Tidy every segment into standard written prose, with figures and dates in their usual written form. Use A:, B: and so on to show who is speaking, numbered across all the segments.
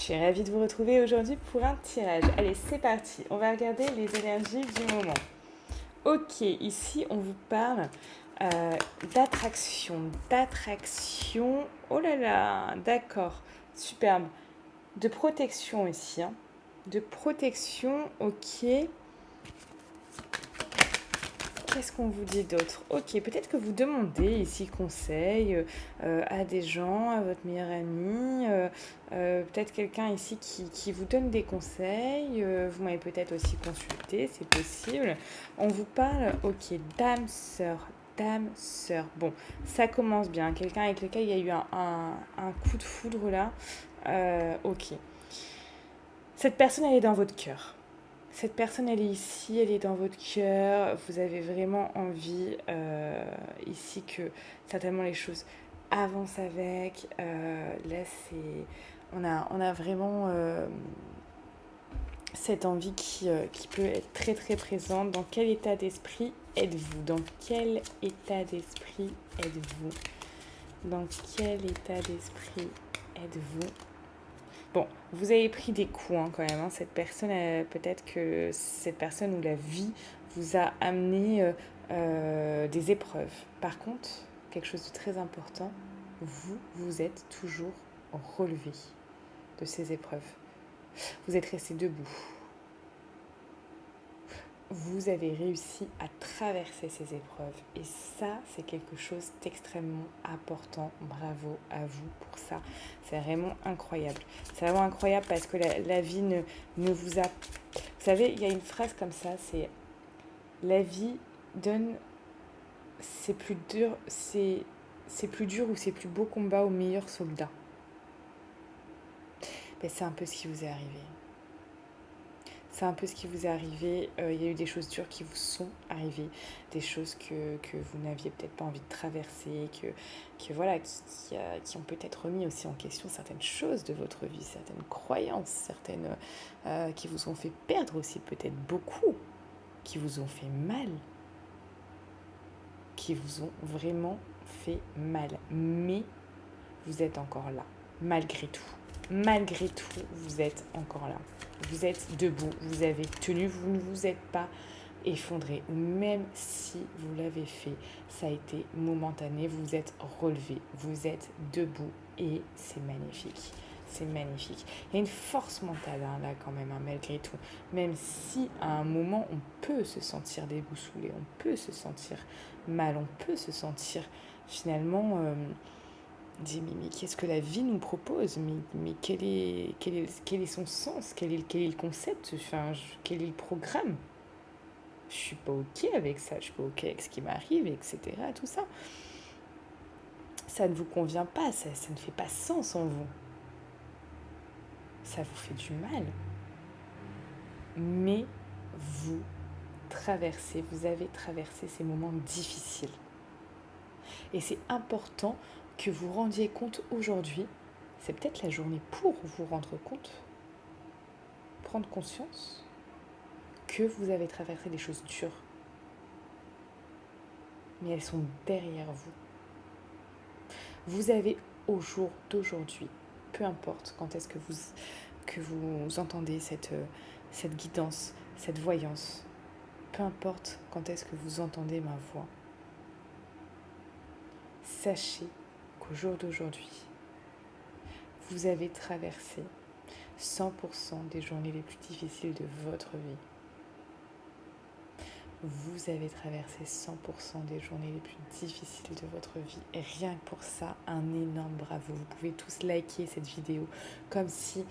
A: suis ravie de vous retrouver aujourd'hui pour un tirage. Allez, c'est parti. On va regarder les énergies du moment. Ok, ici on vous parle d'attraction. D'attraction. Oh là là, d'accord. Superbe. De protection ici. Hein. De protection, ok. Qu'est-ce qu'on vous dit d'autre? Ok, peut-être que vous demandez ici conseil à des gens, à votre meilleur ami, peut-être quelqu'un ici qui vous donne des conseils. Vous m'avez peut-être aussi consulté, c'est possible. On vous parle, ok, dame sœur. Dame sœur. Bon, ça commence bien. Quelqu'un avec lequel il y a eu un coup de foudre là. Ok. Cette personne, elle est dans votre cœur. Cette personne, elle est ici, elle est dans votre cœur. Vous avez vraiment envie ici que certainement les choses avancent avec. Là, on a vraiment cette envie qui peut être très très présente. Dans quel état d'esprit êtes-vous? Dans quel état d'esprit êtes-vous? Dans quel état d'esprit êtes-vous? Bon, vous avez pris des coups hein, quand même. Hein. Cette personne, peut-être que cette personne ou la vie vous a amené des épreuves. Par contre, quelque chose de très important, vous êtes toujours relevé de ces épreuves. Vous êtes resté debout. Vous avez réussi à traverser ces épreuves. Et ça, c'est quelque chose d'extrêmement important. Bravo à vous pour ça. C'est vraiment incroyable. C'est vraiment incroyable parce que la vie ne vous a... Vous savez, il y a une phrase comme ça, c'est « La vie donne ses plus durs, ses plus durs ou ses plus beaux combats aux meilleurs soldats. » Ben, c'est un peu ce qui vous est arrivé. C'est un peu ce qui vous est arrivé. Il y a eu des choses dures qui vous sont arrivées, des choses que vous n'aviez peut-être pas envie de traverser, voilà, qui ont peut-être remis aussi en question certaines choses de votre vie, certaines croyances, certaines qui vous ont fait perdre aussi peut-être beaucoup, qui vous ont fait mal, qui vous ont vraiment fait mal. Mais vous êtes encore là, malgré tout. Malgré tout, vous êtes encore là. Vous êtes debout, vous avez tenu, vous ne vous êtes pas effondré. Ou même si vous l'avez fait, ça a été momentané, vous vous êtes relevé, vous êtes debout et c'est magnifique. C'est magnifique. Il y a une force mentale hein, là quand même, hein, malgré tout. Même si à un moment, on peut se sentir déboussolé, on peut se sentir mal, on peut se sentir finalement... dit mais qu'est-ce que la vie nous propose, mais quel est son sens, quel est le concept, enfin, quel est le programme? Je suis pas ok avec ça, je suis pas ok avec ce qui m'arrive, etc. Tout ça, ça ne vous convient pas, ça ne fait pas sens en vous, ça vous fait du mal, mais vous traversez, vous avez traversé ces moments difficiles et c'est important que vous rendiez compte aujourd'hui. C'est peut-être la journée pour vous rendre compte, prendre conscience que vous avez traversé des choses dures, mais elles sont derrière vous. Vous avez au jour d'aujourd'hui, peu importe quand est-ce que vous entendez cette guidance, cette voyance, peu importe quand est-ce que vous entendez ma voix, sachez qu'au jour d'aujourd'hui, vous avez traversé 100% des journées les plus difficiles de votre vie. Vous avez traversé 100% des journées les plus difficiles de votre vie. Et rien que pour ça, un énorme bravo. Vous pouvez tous liker cette vidéo comme si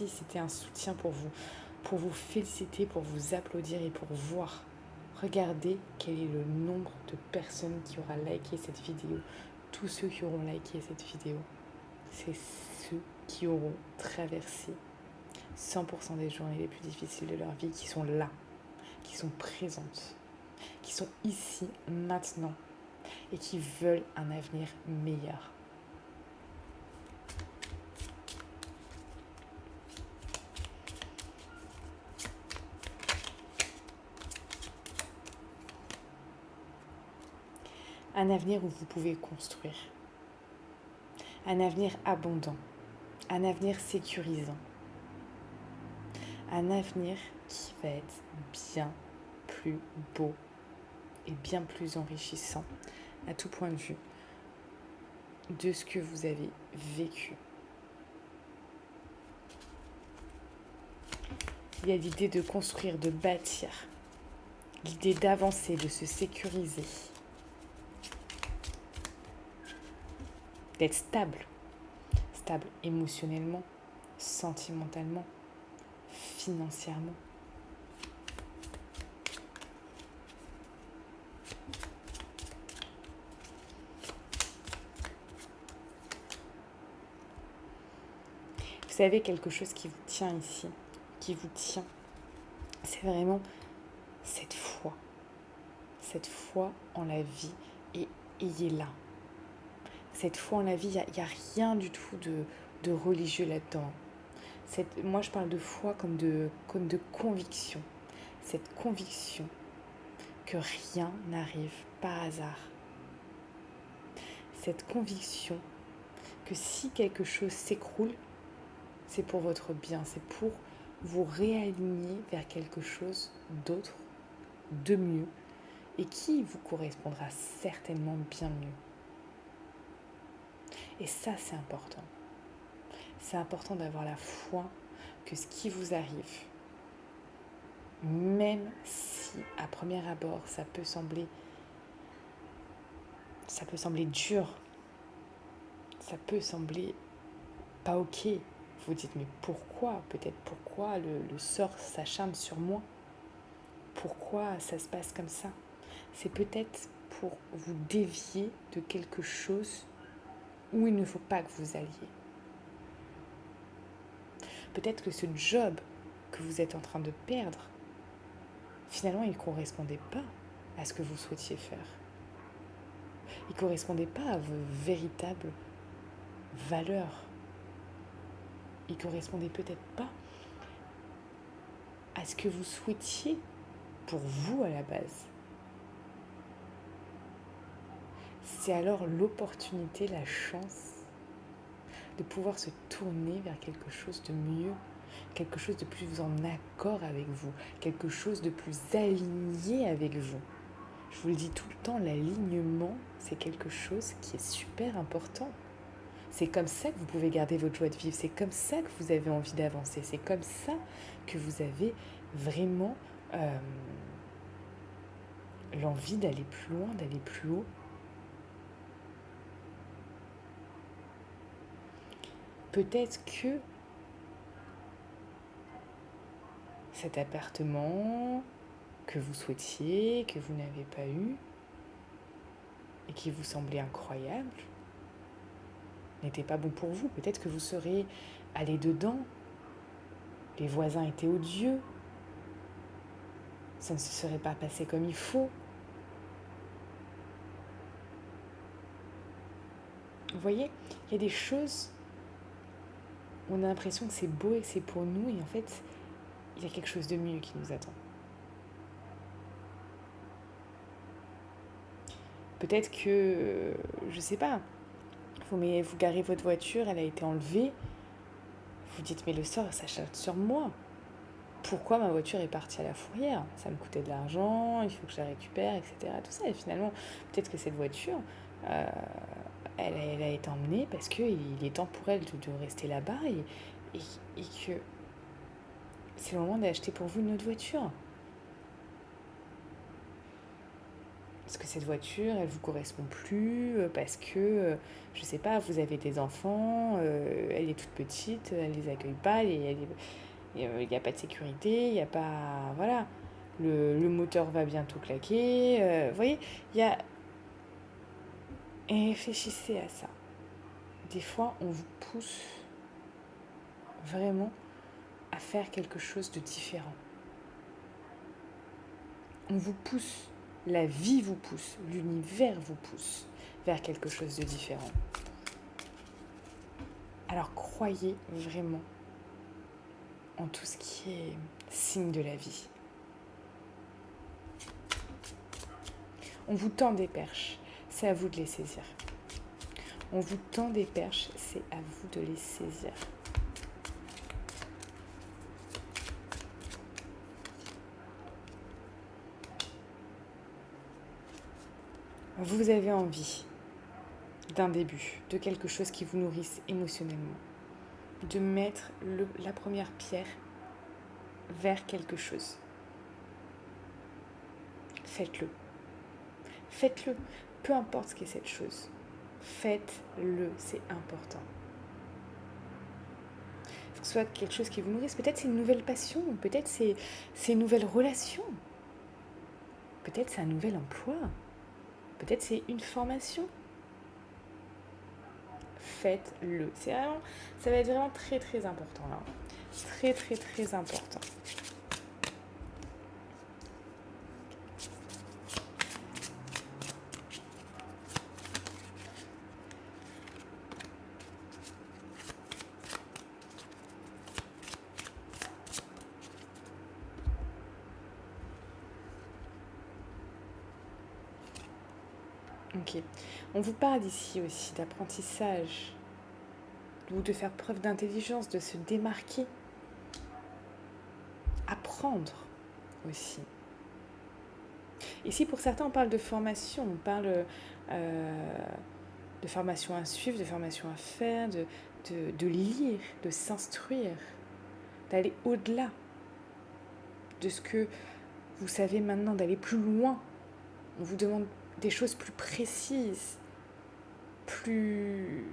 A: c'était un soutien pour vous féliciter, pour vous applaudir et pour voir. Regardez quel est le nombre de personnes qui aura liké cette vidéo. Tous ceux qui auront liké cette vidéo, c'est ceux qui auront traversé 100% des journées les plus difficiles de leur vie, qui sont là, qui sont présentes, qui sont ici, maintenant, et qui veulent un avenir meilleur. Un avenir où vous pouvez construire. Un avenir abondant. un avenir sécurisant, un avenir qui va être bien plus beau et bien plus enrichissant à tout point de vue de ce que vous avez vécu. Il y a l'idée de construire, de bâtir, l'idée d'avancer, de se sécuriser, d'être stable émotionnellement, sentimentalement, financièrement. Vous savez, quelque chose qui vous tient ici, qui vous tient, c'est vraiment cette foi en la vie, et ayez-la. Cette foi en la vie, il n'y a rien du tout de religieux là-dedans. Moi, je parle de foi comme de conviction. Cette conviction que rien n'arrive par hasard. Cette conviction que si quelque chose s'écroule, c'est pour votre bien, c'est pour vous réaligner vers quelque chose d'autre, de mieux, et qui vous correspondra certainement bien mieux. Et ça, c'est important. C'est important d'avoir la foi que ce qui vous arrive, même si à premier abord ça peut sembler dur, ça peut sembler pas ok. Vous dites mais pourquoi ? Peut-être pourquoi le sort s'acharne sur moi ? Pourquoi ça se passe comme ça ? C'est peut-être pour vous dévier de quelque chose où il ne faut pas que vous alliez. Peut-être que ce job que vous êtes en train de perdre, finalement, il ne correspondait pas à ce que vous souhaitiez faire. Il ne correspondait pas à vos véritables valeurs. Il ne correspondait peut-être pas à ce que vous souhaitiez pour vous à la base. C'est alors l'opportunité, la chance de pouvoir se tourner vers quelque chose de mieux, quelque chose de plus en accord avec vous, quelque chose de plus aligné avec vous. Je vous le dis tout le temps, l'alignement, c'est quelque chose qui est super important. C'est comme ça que vous pouvez garder votre joie de vivre, c'est comme ça que vous avez envie d'avancer, c'est comme ça que vous avez vraiment l'envie d'aller plus loin, d'aller plus haut. Peut-être que cet appartement que vous souhaitiez, que vous n'avez pas eu, et qui vous semblait incroyable, n'était pas bon pour vous. Peut-être que vous serez allé dedans, les voisins étaient odieux, ça ne se serait pas passé comme il faut. Vous voyez, il y a des choses où on a l'impression que c'est beau et que c'est pour nous, et en fait, il y a quelque chose de mieux qui nous attend. Peut-être que, je sais pas, vous garez votre voiture, elle a été enlevée, vous dites mais le sort s'acharne sur moi. Pourquoi ma voiture est partie à la fourrière ? Ça me coûtait de l'argent, il faut que je la récupère, etc. Tout ça, et finalement, peut-être que cette voiture, elle a été emmenée parce qu'il est temps pour elle de rester là-bas et que c'est le moment d'acheter pour vous une autre voiture. Parce que cette voiture, elle ne vous correspond plus, parce que, je ne sais pas, vous avez des enfants, elle est toute petite, elle ne les accueille pas, il n'y a pas de sécurité, il n'y a pas... Voilà, le moteur va bientôt claquer. Vous voyez, il y a... Et réfléchissez à ça. Des fois, on vous pousse vraiment à faire quelque chose de différent. On vous pousse, la vie vous pousse, l'univers vous pousse vers quelque chose de différent. Alors croyez vraiment en tout ce qui est signe de la vie. On vous tend des perches, c'est à vous de les saisir. On vous tend des perches, c'est à vous de les saisir. vous avez envie d'un début, de quelque chose qui vous nourrisse émotionnellement, de mettre la première pierre vers quelque chose. Faites-le. Faites-le. Peu importe ce qu'est cette chose. Faites-le. C'est important. Il faut que ce soit quelque chose qui vous nourrisse. Peut-être c'est une nouvelle passion. Peut-être c'est une nouvelle relation. Peut-être c'est un nouvel emploi. Peut-être c'est une formation. Faites-le. Ça va être vraiment très très important là. Très très très important. Ok. On vous parle ici aussi d'apprentissage, ou de faire preuve d'intelligence, de se démarquer. Apprendre aussi. Ici, pour certains, on parle de formation, on parle de formation à suivre, de formation à faire, de lire, de s'instruire, d'aller au-delà de ce que vous savez maintenant, d'aller plus loin. On vous demande des choses plus précises, plus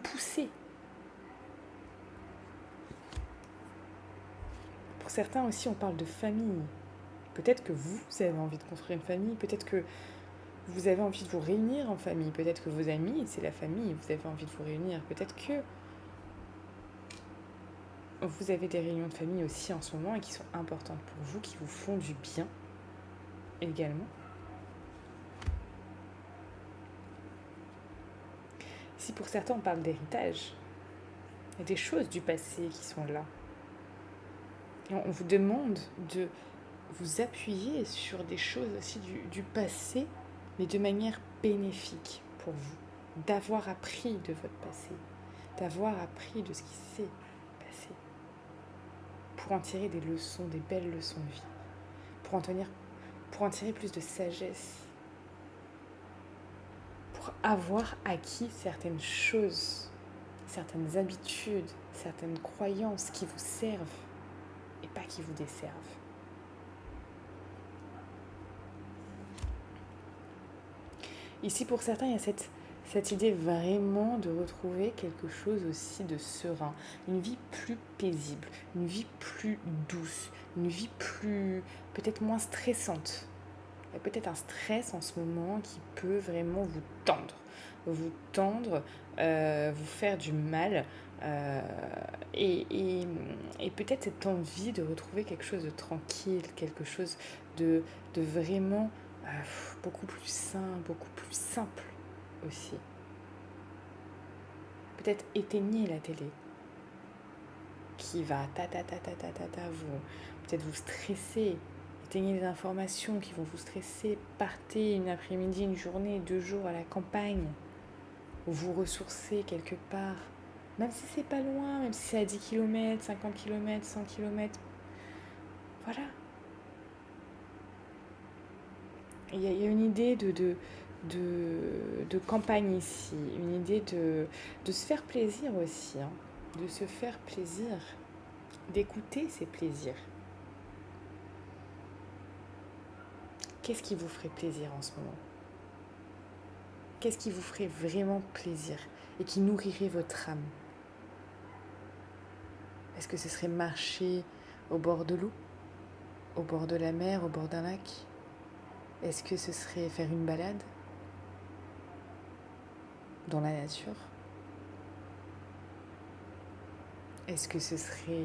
A: poussées. Pour certains aussi, on parle de famille. Peut-être que vous avez envie de construire une famille, peut-être que vous avez envie de vous réunir en famille, peut-être que vos amis, c'est la famille, vous avez envie de vous réunir, peut-être que vous avez des réunions de famille aussi en ce moment et qui sont importantes pour vous, qui vous font du bien également. Si pour certains on parle d'héritage, il y a des choses du passé qui sont là. Et on vous demande de vous appuyer sur des choses aussi du passé, mais de manière bénéfique pour vous. D'avoir appris de votre passé, d'avoir appris de ce qui s'est passé, pour en tirer des leçons, des belles leçons de vie, pour en tirer plus de sagesse, pour avoir acquis certaines choses, certaines habitudes, certaines croyances qui vous servent et pas qui vous desservent. Ici, pour certains, il y a cette idée vraiment de retrouver quelque chose aussi de serein, une vie plus paisible, une vie plus douce, une vie plus, peut-être moins stressante. Il y a peut-être un stress en ce moment qui peut vraiment vous tendre, vous faire du mal, et peut-être cette envie de retrouver quelque chose de tranquille, quelque chose de vraiment beaucoup plus sain, beaucoup plus simple aussi. Peut-être éteignez la télé qui va peut-être vous stresser. Éteignez les informations qui vont vous stresser. Partez une après-midi, une journée, 2 jours à la campagne. Vous ressourcez quelque part. Même si c'est pas loin, même si c'est à 10 km, 50 km, 100 km. Voilà. Il y a une idée de campagne ici. Une idée de se faire plaisir aussi. Hein. De se faire plaisir. D'écouter ses plaisirs. Qu'est-ce qui vous ferait plaisir en ce moment ? Qu'est-ce qui vous ferait vraiment plaisir et qui nourrirait votre âme ? Est-ce que ce serait marcher au bord de l'eau, au bord de la mer, au bord d'un lac ? Est-ce que ce serait faire une balade dans la nature ? Est-ce que ce serait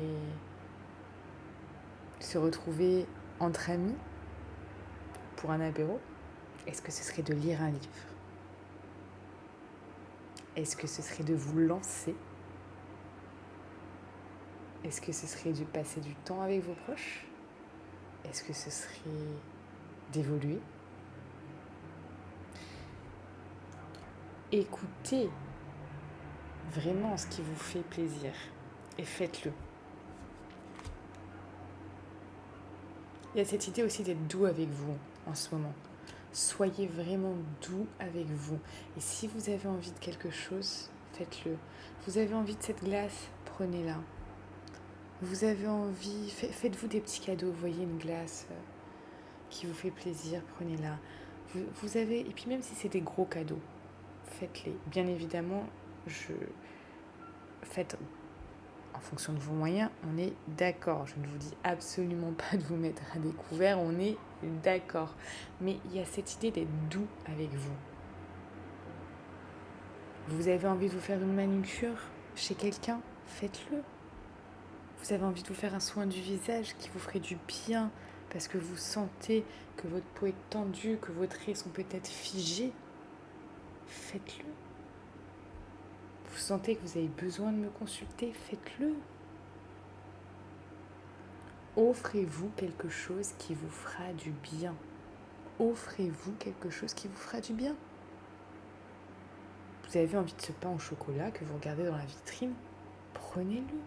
A: se retrouver entre amis pour un apéro ? Est-ce que ce serait de lire un livre ? Est-ce que ce serait de vous lancer ? Est-ce que ce serait de passer du temps avec vos proches ? Est-ce que ce serait d'évoluer ? Écoutez vraiment ce qui vous fait plaisir et faites-le. Il y a cette idée aussi d'être doux avec vous en ce moment, Soyez vraiment doux avec vous. Et si vous avez envie de quelque chose, faites-le. Vous avez envie de cette glace, prenez-la. Vous avez envie, faites-vous des petits cadeaux. Voyez une glace qui vous fait plaisir, prenez-la. Vous avez, et puis même si c'est des gros cadeaux, faites-les. Bien évidemment, faites en fonction de vos moyens, on est d'accord. Je ne vous dis absolument pas de vous mettre à découvert, on est d'accord. Mais il y a cette idée d'être doux avec vous. Vous avez envie de vous faire une manucure chez quelqu'un, faites-le. Vous avez envie de vous faire un soin du visage qui vous ferait du bien parce que vous sentez que votre peau est tendue, que vos traits sont peut-être figés, faites-le. Vous sentez que vous avez besoin de me consulter, faites-le. Offrez-vous quelque chose qui vous fera du bien. Offrez-vous quelque chose qui vous fera du bien. Vous avez envie de ce pain au chocolat que vous regardez dans la vitrine, prenez-le.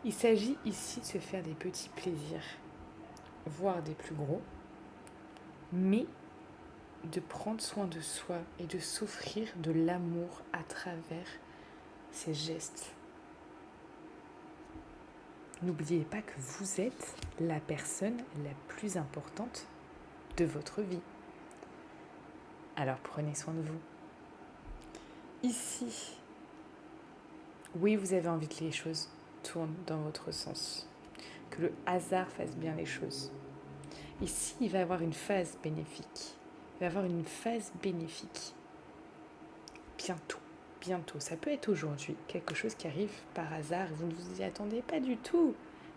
A: Il s'agit ici de se faire des petits plaisirs, voire des plus gros, mais de prendre soin de soi et de s'offrir de l'amour à travers ces gestes. N'oubliez pas que vous êtes la personne la plus importante de votre vie. Alors prenez soin de vous. Ici, oui, vous avez envie que les choses tournent dans votre sens, que le hasard fasse bien les choses. Ici, il va y avoir une phase bénéfique. Il va y avoir une phase bénéfique. Bientôt. Ça peut être aujourd'hui, quelque chose qui arrive par hasard et vous ne vous y attendez pas du tout.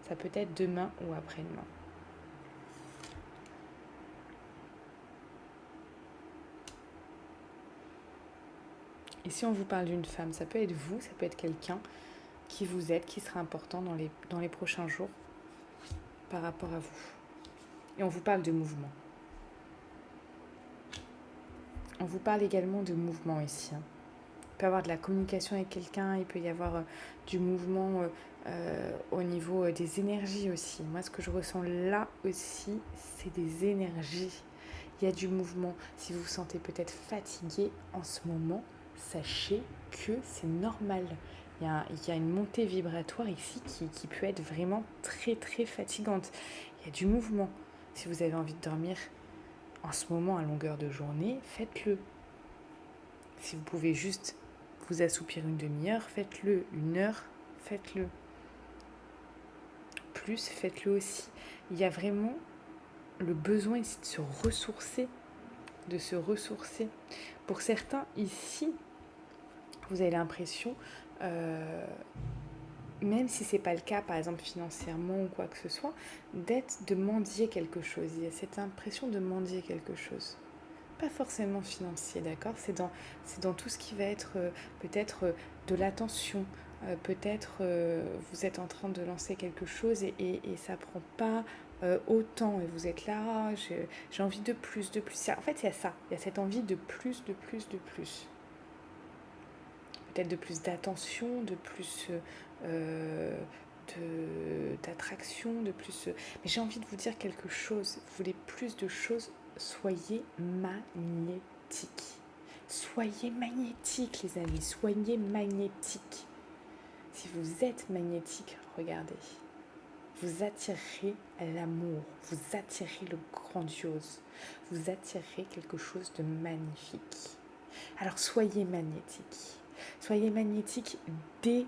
A: Ça peut être demain ou après-demain. Et si on vous parle d'une femme, ça peut être vous, ça peut être quelqu'un qui vous aide, qui sera important dans les prochains jours par rapport à vous. Et on vous parle de mouvement. On vous parle également de mouvement ici. Il peut y avoir de la communication avec quelqu'un, il peut y avoir du mouvement au niveau des énergies aussi. Moi, ce que je ressens là aussi, c'est des énergies. Il y a du mouvement. Si vous vous sentez peut-être fatigué en ce moment, sachez que c'est normal. Il y a une montée vibratoire ici qui peut être vraiment très très fatigante. Il y a du mouvement. Si vous avez envie de dormir en ce moment à longueur de journée, faites-le. Si vous pouvez juste vous assoupir une demi-heure, faites-le. Une heure, faites-le. Plus, faites-le aussi. Il y a vraiment le besoin ici de se ressourcer. Pour certains, ici, vous avez l'impression, même si ce n'est pas le cas, par exemple financièrement ou quoi que ce soit, de mendier quelque chose. Il y a cette impression de mendier quelque chose. Pas forcément financier, d'accord ? C'est dans tout ce qui va être peut-être de l'attention. Peut-être vous êtes en train de lancer quelque chose et ça ne prend pas autant. Et vous êtes là, j'ai envie de plus. En fait, il y a ça. Il y a cette envie de plus. Peut-être de plus d'attention, de plus d'attraction, de plus... Mais j'ai envie de vous dire quelque chose. Vous voulez plus de choses, soyez magnétique. Soyez magnétique, les amis. Soyez magnétique. Si vous êtes magnétique, regardez. Vous attirez l'amour. Vous attirez le grandiose. Vous attirez quelque chose de magnifique. Alors soyez magnétique. Soyez magnétique dès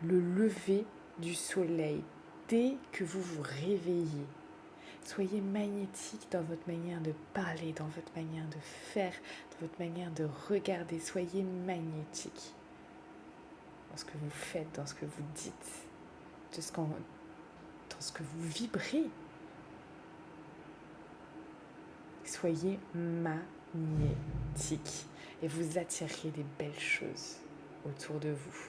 A: le lever du soleil, dès que vous vous réveillez. Soyez magnétique dans votre manière de parler, dans votre manière de faire, dans votre manière de regarder. Soyez magnétique dans ce que vous faites, dans ce que vous dites, dans ce que vous vibrez. Soyez magnétique et vous attirez des belles choses autour de vous.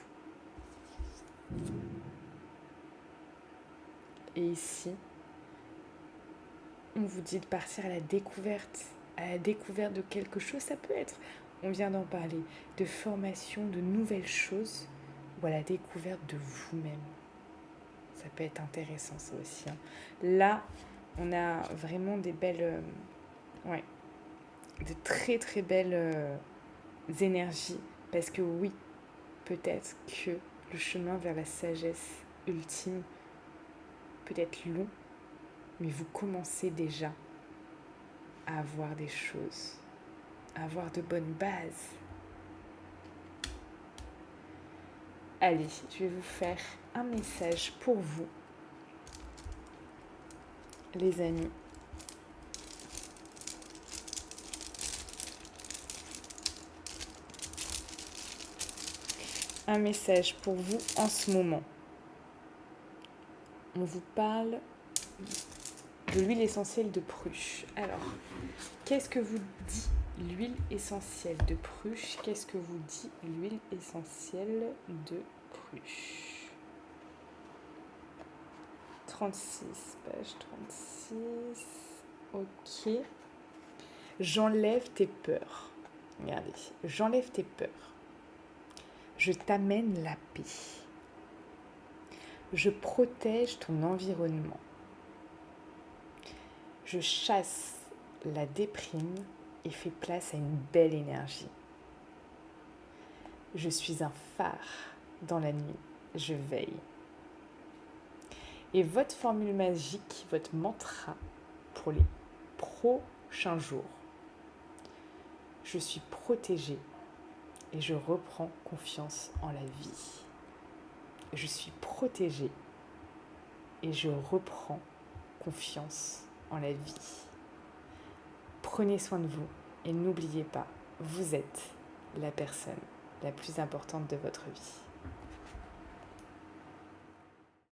A: Et ici, on vous dit de partir à la découverte de quelque chose. Ça peut être, on vient d'en parler, de formation, de nouvelles choses, ou à la découverte de vous-même. Ça peut être intéressant ça aussi. Là, On a vraiment des belles... de très très belles énergies. Parce que oui, peut-être que le chemin vers la sagesse ultime peut être long, mais vous commencez déjà à avoir des choses, à avoir de bonnes bases. Allez, je vais vous faire un message pour vous, les amis. Un message pour vous en ce moment. On vous parle de l'huile essentielle de pruche. Alors, qu'est-ce que vous dit l'huile essentielle de pruche? Qu'est-ce que vous dit l'huile essentielle de pruche? 36, page 36. Ok. J'enlève tes peurs. Regardez, j'enlève tes peurs. Je t'amène la paix. Je protège ton environnement. Je chasse la déprime et fais place à une belle énergie. Je suis un phare dans la nuit. Je veille. Et votre formule magique, votre mantra pour les prochains jours. Je suis protégée et je reprends confiance en la vie. Je suis protégée et je reprends confiance en la vie. Prenez soin de vous et n'oubliez pas, vous êtes la personne la plus importante de votre vie.